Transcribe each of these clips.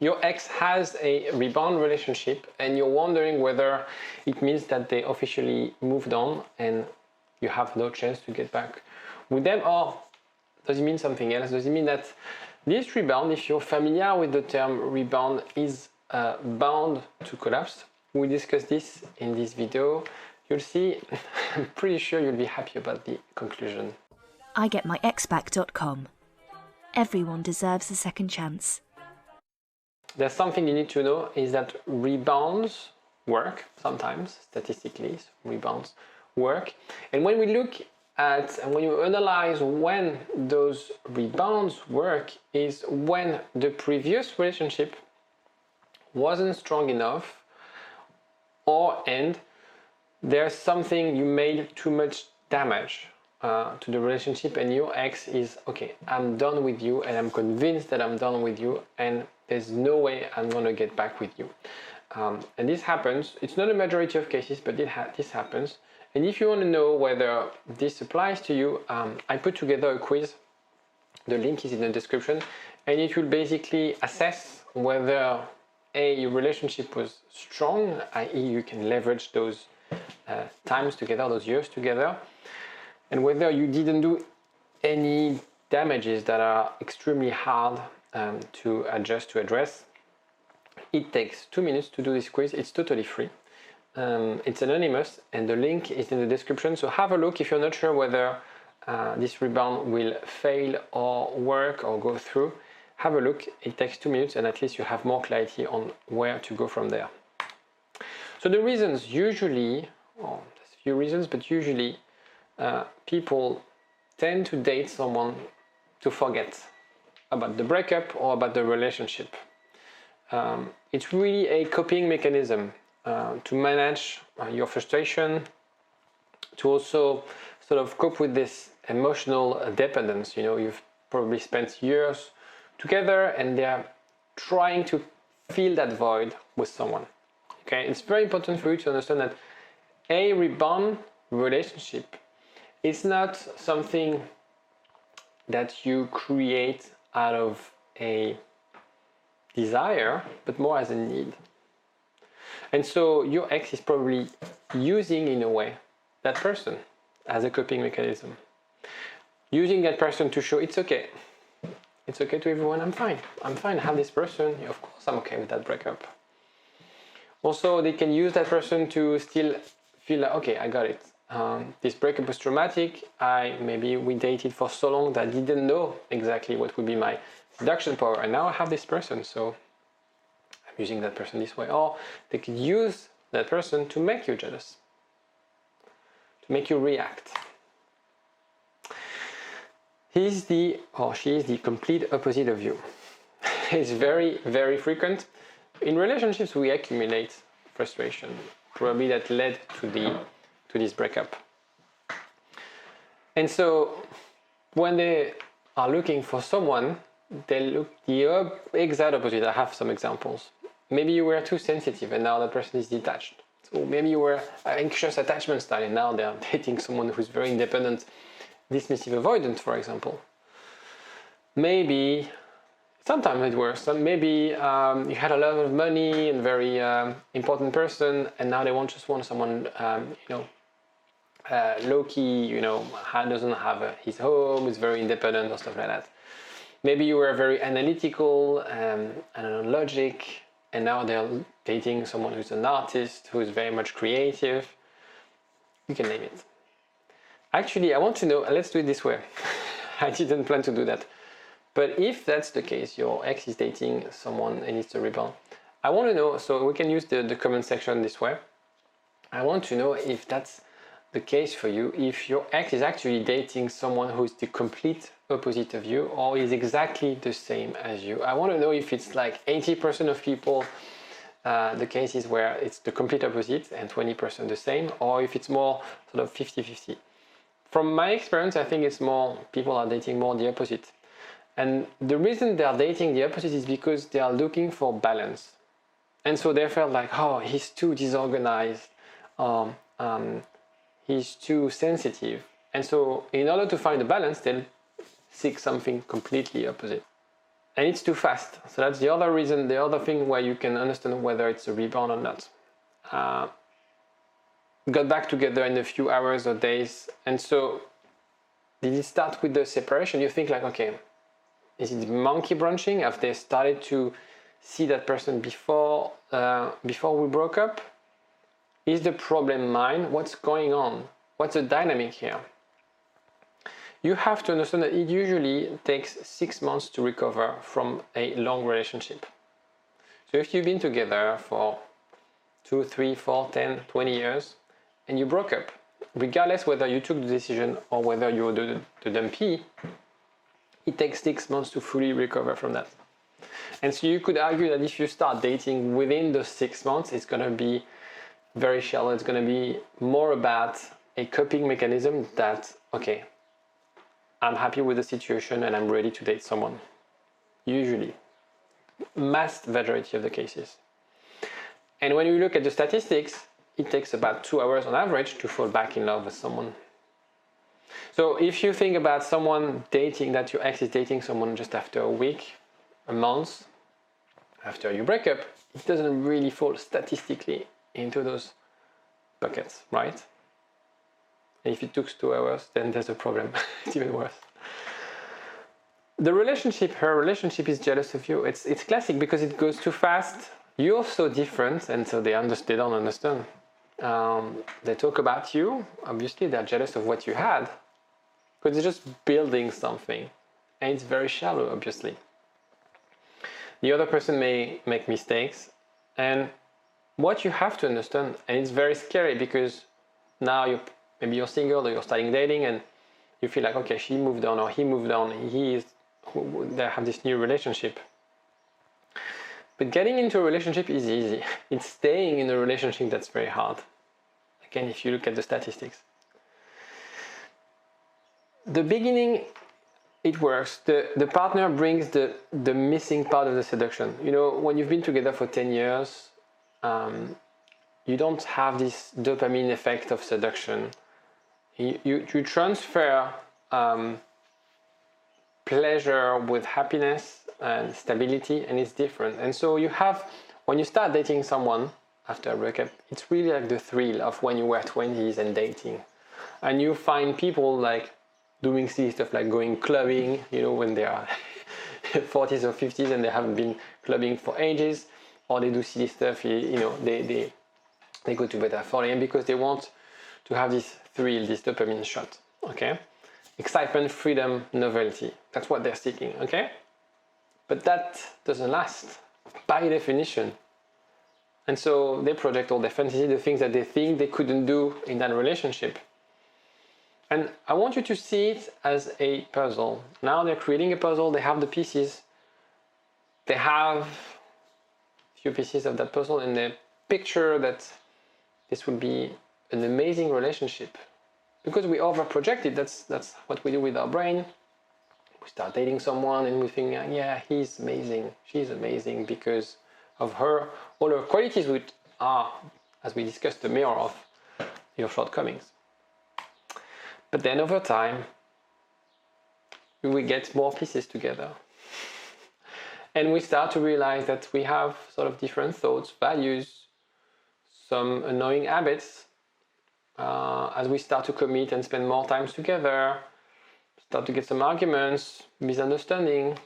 Your ex has a rebound relationship and you're wondering whether it means that they officially moved on and you have no chance to get back with them, or does it mean something else? Does it mean that this rebound, if you're familiar with the term rebound, is bound to collapse? We discussed this in this video. You'll see, I'm pretty sure you'll be happy about the conclusion. IGetMyExBack.com. Everyone deserves a second chance. There's something you need to know is that rebounds work sometimes, statistically, rebounds work. And when we look at and when you analyze when those rebounds work is when the previous relationship wasn't strong enough and there's something you made too much damage to the relationship and your ex is, okay, I'm done with you and I'm convinced that I'm done with you and there's no way I'm going to get back with you. And this happens. It's not a majority of cases, but this happens. And if you want to know whether this applies to you, I put together a quiz. The link is in the description. And it will basically assess whether your relationship was strong, i.e. you can leverage those times together, those years together, and whether you didn't do any damages that are extremely hard to adjust, to address. It takes 2 minutes to do this quiz. It's totally free. It's anonymous and the link is in the description. So have a look if you're not sure whether this rebound will fail or work or go through. Have a look. It takes 2 minutes and at least you have more clarity on where to go from there. So the reasons usually, there's a few reasons, but usually people tend to date someone to forget about the breakup or about the relationship. It's really a coping mechanism to manage your frustration, to also sort of cope with this emotional dependence. You know, you've probably spent years together and they're trying to fill that void with someone. Okay, it's very important for you to understand that a rebound relationship is not something that you create out of a desire, but more as a need. And so your ex is probably using, in a way, that person as a coping mechanism. Using that person to show it's okay. It's okay to everyone, I'm fine. I'm fine, I have this person. Yeah, of course I'm okay with that breakup. Also, they can use that person to still feel like, okay, I got it. This breakup was traumatic. Maybe we dated for so long that I didn't know exactly what would be my seduction power. And now I have this person, so I'm using that person this way. Or they could use that person to make you jealous, to make you react. He's the, or she is the complete opposite of you. It's very, very frequent. In relationships, we accumulate frustration, probably that led to this breakup. And so when they are looking for someone, they look the exact opposite. I have some examples. Maybe you were too sensitive and now that person is detached. So maybe you were anxious attachment style and now they're dating someone who's very independent, dismissive avoidant, for example. Maybe, sometimes it works. Maybe you had a lot of money and very important person and now they just want someone, low-key, doesn't have his home, is very independent or stuff like that. Maybe you were very analytical and logic, and now they're dating someone who's an artist, who is very much creative. You can name it. Actually, I want to know, let's do it this way. I didn't plan to do that. But if that's the case, your ex is dating someone and it's a rebound, I want to know, so we can use the comment section this way. I want to know if that's the case for you, if your ex is actually dating someone who is the complete opposite of you or is exactly the same as you. I want to know if it's like 80% of people, the cases where it's the complete opposite and 20% the same, or if it's more sort of 50-50. From my experience, I think it's more, people are dating more the opposite. And the reason they are dating the opposite is because they are looking for balance. And so they felt like, oh, he's too disorganized, he's too sensitive. And so in order to find the balance, they'll seek something completely opposite. and it's too fast. So that's the other reason, the other thing where you can understand whether it's a rebound or not. Got back together in a few hours or days, and so did it start with the separation? You think like, okay, is it monkey branching? Have they started to see that person before we broke up? Is the problem mine? What's going on? What's the dynamic here? You have to understand that it usually takes 6 months to recover from a long relationship. So if you've been together for 2, 3, 4, 10, 20 years, and you broke up, regardless whether you took the decision or whether you're the dumpee, it takes 6 months to fully recover from that. And so you could argue that if you start dating within those 6 months, it's going to be very shallow. It's going to be more about a coping mechanism that, okay, I'm happy with the situation and I'm ready to date someone. Usually, vast majority of the cases. And when you look at the statistics, it takes about 2 hours on average to fall back in love with someone. So if you think about someone dating, that your ex is dating someone just after a week, a month, after you break up, it doesn't really fall statistically into those buckets, right? And if it took 2 hours, then there's a problem. It's even worse. Her relationship is jealous of you. It's classic because it goes too fast. You're so different, and so they don't understand. They talk about you. Obviously, they're jealous of what you had, because they're just building something, and it's very shallow, obviously. The other person may make mistakes, and what you have to understand, and it's very scary because now maybe you're single or you're starting dating, and you feel like, okay, she moved on or he moved on, they have this new relationship. But getting into a relationship is easy. It's staying in a relationship that's very hard. Again, if you look at the statistics. The beginning, it works. The partner brings the missing part of the seduction. You know, when you've been together for 10 years, you don't have this dopamine effect of seduction. You transfer pleasure with happiness and stability, and it's different. And so when you start dating someone after a breakup, it's really like the thrill of when you were 20s and dating. And you find people like doing silly stuff like going clubbing, you know, when they are 40s or 50s and they haven't been clubbing for ages, or they do silly stuff, you know, they go to bed at 4 a.m. because they want to have this thrill, this dopamine shot, okay? Excitement, freedom, novelty. That's what they're seeking, okay? But that doesn't last, by definition. And so they project all their fantasy, the things that they think they couldn't do in that relationship. And I want you to see it as a puzzle. Now they're creating a puzzle, they have the pieces. They have a few pieces of that puzzle, and they picture that this will be an amazing relationship. Because we over-project it, that's what we do with our brain. We start dating someone and we think, yeah, he's amazing, she's amazing because of all her qualities, which are, as we discussed, the mirror of your shortcomings. But then over time, we get more pieces together. And we start to realize that we have sort of different thoughts, values, some annoying habits. As we start to commit and spend more time together, start to get some arguments, misunderstanding.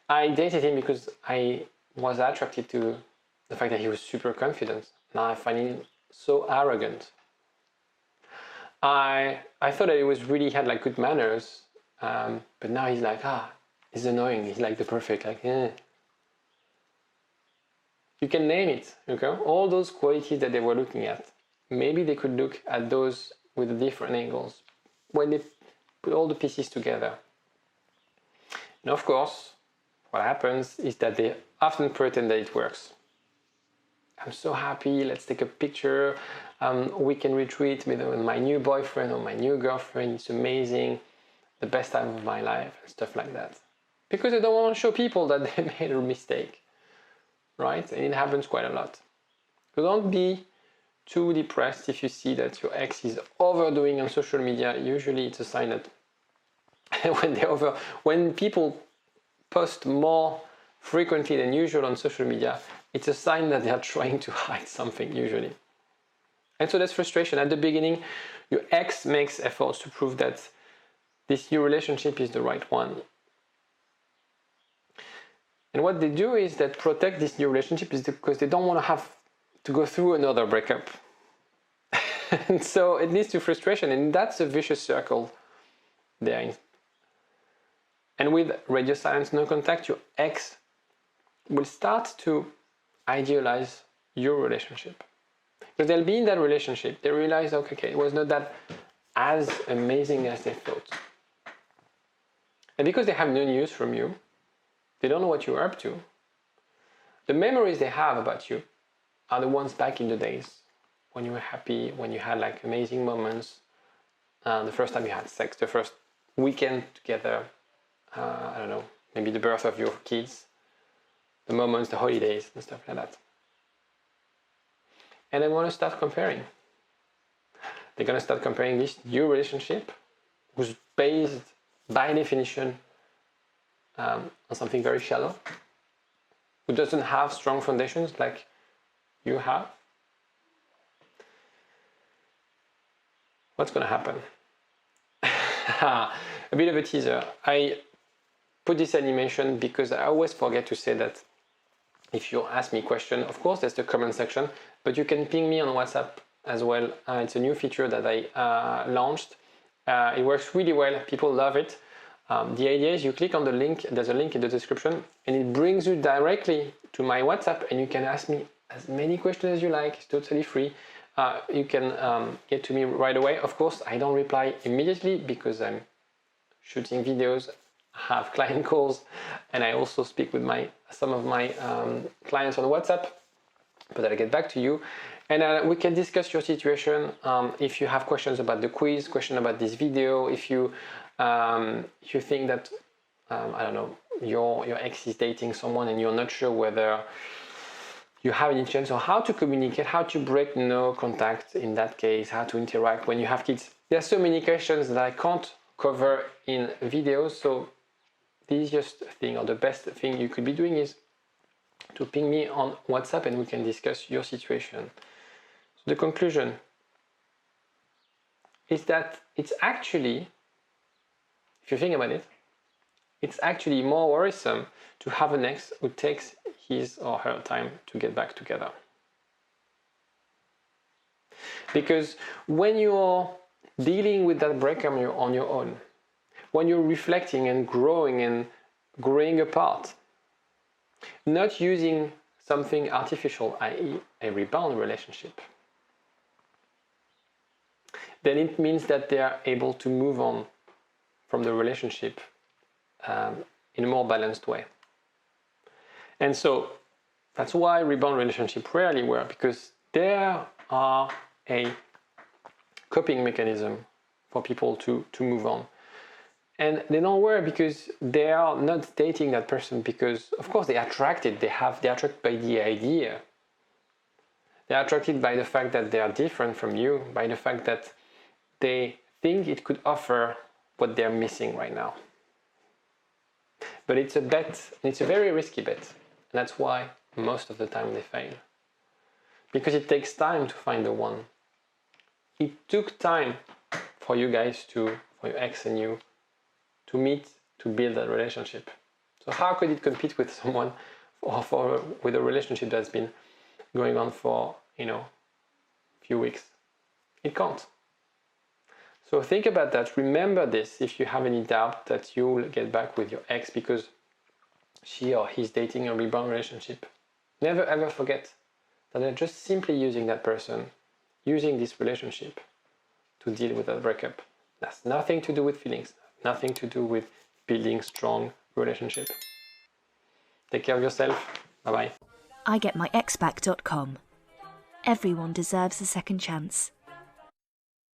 I dated him because I was attracted to the fact that he was super confident. Now I find him so arrogant. I thought that he had like good manners, but now he's like, he's annoying. He's like the perfect, like, You can name it, okay? All those qualities that they were looking at. Maybe they could look at those with different angles when they put all the pieces together. And of course, what happens is that they often pretend that it works. I'm so happy, let's take a picture, weekend retreat with my new boyfriend or my new girlfriend, it's amazing, the best time of my life, and stuff like that. Because they don't want to show people that they made a mistake, right? And it happens quite a lot. So don't be too depressed if you see that your ex is overdoing on social media. Usually it's a sign that when people post more frequently than usual on social media, it's a sign that they are trying to hide something usually. And so that's frustration. At the beginning, your ex makes efforts to prove that this new relationship is the right one. And what they do is that protect this new relationship is because they don't want to have to go through another breakup. And so it leads to frustration, and that's a vicious circle there. And with radio silence, no contact, your ex will start to idealize your relationship. Because they'll be in that relationship, they realize, okay, it was not that as amazing as they thought. And because they have no news from you, they don't know what you're up to. The memories they have about you are the ones back in the days when you were happy, when you had like amazing moments, the first time you had sex, the first weekend together, I don't know, maybe the birth of your kids, the moments, the holidays and stuff like that. And they want to start comparing. They're going to start comparing this new relationship, who's based by definition on something very shallow, who doesn't have strong foundations like you have. What's going to happen? A bit of a teaser. I put this animation because I always forget to say that if you ask me a question, of course there's the comment section, but you can ping me on WhatsApp as well. It's a new feature that I launched. It works really well. People love it. The idea is you click on the link, there's a link in the description, and it brings you directly to my WhatsApp, and you can ask me as many questions as you like. It's totally free. You can get to me right away. Of course, I don't reply immediately because I'm shooting videos, have client calls, and I also speak with some of my clients on WhatsApp, but I'll get back to you. And we can discuss your situation. If you have questions about the quiz, question about this video, if you think that, I don't know, your ex is dating someone and you're not sure whether you have any chance, or how to communicate, how to break no contact in that case, how to interact when you have kids. There are so many questions that I can't cover in videos, so the easiest thing or the best thing you could be doing is to ping me on WhatsApp and we can discuss your situation. So the conclusion is that it's actually, if you think about it, it's actually more worrisome to have an ex who takes his or her time to get back together. Because when you're dealing with that breakup on your own, when you're reflecting and growing apart, not using something artificial, i.e. a rebound relationship, then it means that they are able to move on from the relationship in a more balanced way. And so that's why rebound relationships rarely work, because there are a coping mechanism for people to move on. And they don't work because they are not dating that person because, of course, they're attracted. They're attracted by the idea. They're attracted by the fact that they are different from you, by the fact that they think it could offer what they're missing right now. But it's a bet, it's a very risky bet. And that's why most of the time they fail. Because it takes time to find the one. It took time for you guys for your ex and you, to meet, to build that relationship. So how could it compete with someone with a relationship that's been going on for, a few weeks? It can't. So think about that. Remember this if you have any doubt that you'll get back with your ex because she or he's dating a rebound relationship. Never ever forget that they're just simply using that person, using this relationship to deal with that breakup. That's nothing to do with feelings, nothing to do with building strong relationship. Take care of yourself. Bye-bye. IGetMyExBack.com. Everyone deserves a second chance.